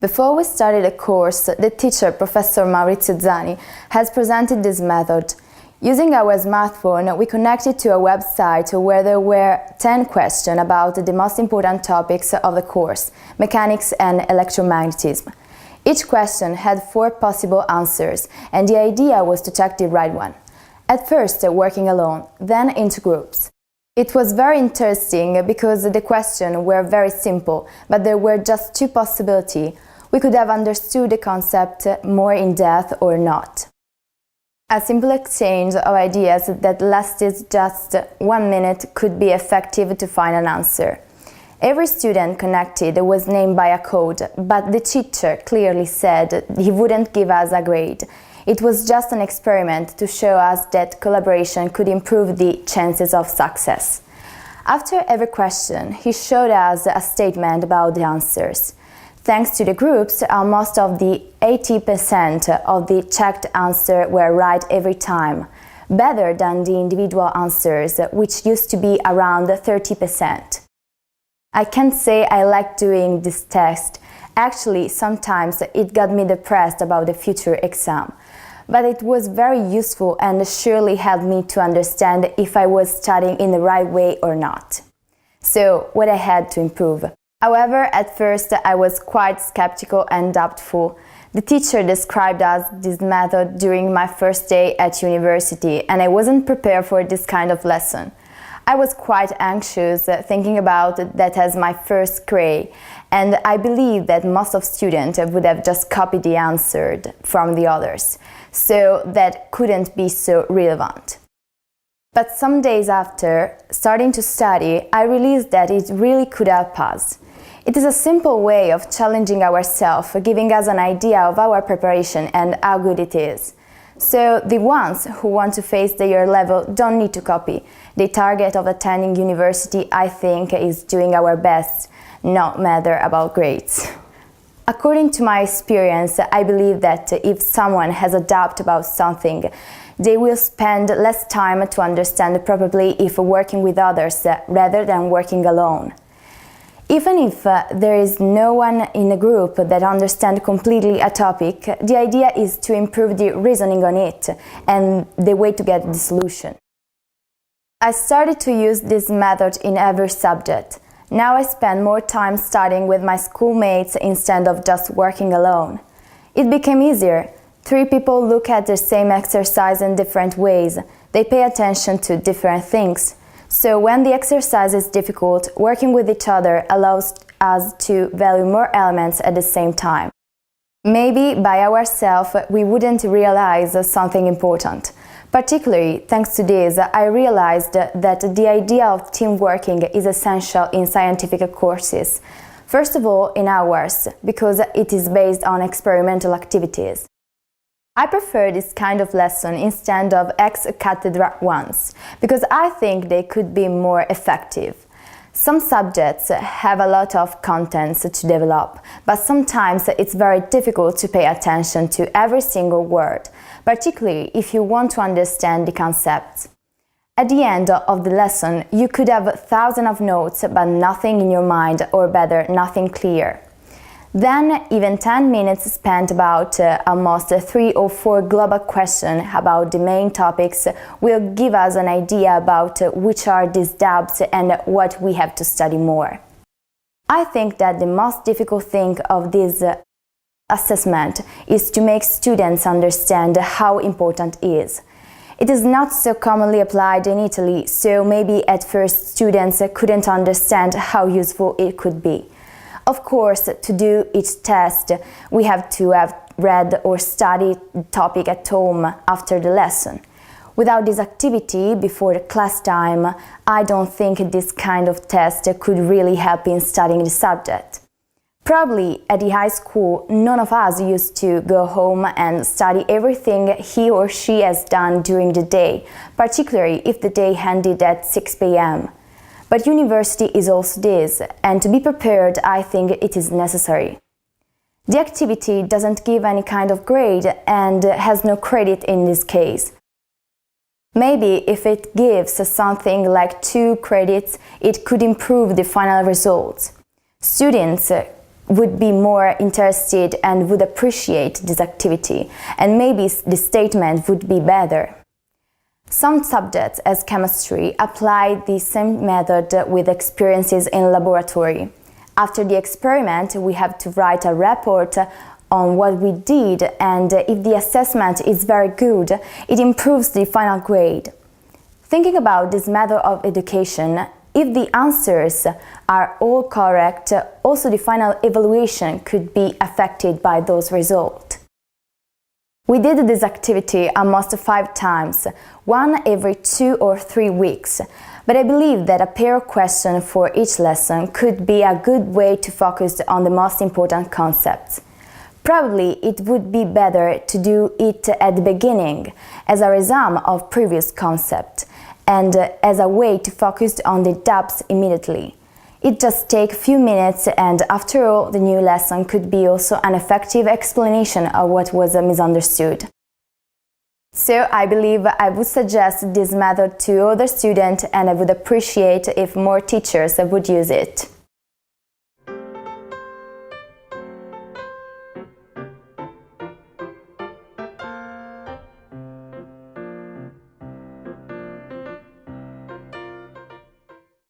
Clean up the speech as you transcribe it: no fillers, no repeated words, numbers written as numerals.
Before we started the course, the teacher, Professor Maurizio Zani, has presented this method. Using our smartphone, we connected to a website where there were 10 questions about the most important topics of the course, mechanics and electromagnetism. Each question had 4 possible answers, and the idea was to check the right one. At first, working alone, then into groups. It was very interesting because the questions were very simple, but there were just 2 possibilities. We could have understood the concept more in depth or not. A simple exchange of ideas that lasted just 1 minute could be effective to find an answer. Every student connected was named by a code, but the teacher clearly said he wouldn't give us a grade. It was just an experiment to show us that collaboration could improve the chances of success. After every question, he showed us a statement about the answers. Thanks to the groups, almost of the 80% of the checked answers were right every time, better than the individual answers, which used to be around 30%. I can't say I like doing this test. Actually, sometimes it got me depressed about the future exam. But it was very useful and surely helped me to understand if I was studying in the right way or not. So, what I had to improve. However, at first I was quite skeptical and doubtful. The teacher described us this method during my first day at university, and I wasn't prepared for this kind of lesson. I was quite anxious, thinking about that as my first grade, and I believe that most of students would have just copied the answer from the others, so that couldn't be so relevant. But some days after, starting to study, I realized that it really could help us. It is a simple way of challenging ourselves, giving us an idea of our preparation and how good it is. So the ones who want to face the year level don't need to copy. The target of attending university, I think, is doing our best, no matter about grades. According to my experience, I believe that if someone has a doubt about something, they will spend less time to understand properly if working with others rather than working alone. Even if there is no one in a group that understands completely a topic, the idea is to improve the reasoning on it and the way to get the solution. I started to use this method in every subject. Now I spend more time studying with my schoolmates instead of just working alone. It became easier. 3 people look at the same exercise in different ways. They pay attention to different things. So when the exercise is difficult, working with each other allows us to value more elements at the same time. Maybe by ourselves we wouldn't realize something important. Particularly thanks to this, I realized that the idea of team working is essential in scientific courses. First of all, in ours, because it is based on experimental activities. I prefer this kind of lesson instead of ex-cathedra ones, because I think they could be more effective. Some subjects have a lot of contents to develop, but sometimes it's very difficult to pay attention to every single word, particularly if you want to understand the concepts. At the end of the lesson, you could have thousands of notes, but nothing in your mind, or better, nothing clear. Then, even 10 minutes spent about almost 3 or 4 global questions about the main topics will give us an idea about which are these doubts and what we have to study more. I think that the most difficult thing of this assessment is to make students understand how important it is. It is not so commonly applied in Italy, so maybe at first students couldn't understand how useful it could be. Of course, to do each test, we have to have read or studied the topic at home after the lesson. Without this activity before the class time, I don't think this kind of test could really help in studying the subject. Probably at the high school, none of us used to go home and study everything he or she has done during the day, particularly if the day ended at 6 p.m. But university is also this, and to be prepared, I think it is necessary. The activity doesn't give any kind of grade and has no credit in this case. Maybe if it gives something like 2 credits, it could improve the final results. Students would be more interested and would appreciate this activity, and maybe the statement would be better. Some subjects, as chemistry, apply the same method with experiences in laboratory. After the experiment, we have to write a report on what we did, and if the assessment is very good, it improves the final grade. Thinking about this method of education, if the answers are all correct, also the final evaluation could be affected by those results. We did this activity almost 5 times, one every 2 or 3 weeks, but I believe that a pair of questions for each lesson could be a good way to focus on the most important concepts. Probably it would be better to do it at the beginning, as a resume of previous concept, and as a way to focus on the doubts immediately. It just takes a few minutes, and after all, the new lesson could be also an effective explanation of what was misunderstood. So I believe I would suggest this method to other students, and I would appreciate if more teachers would use it.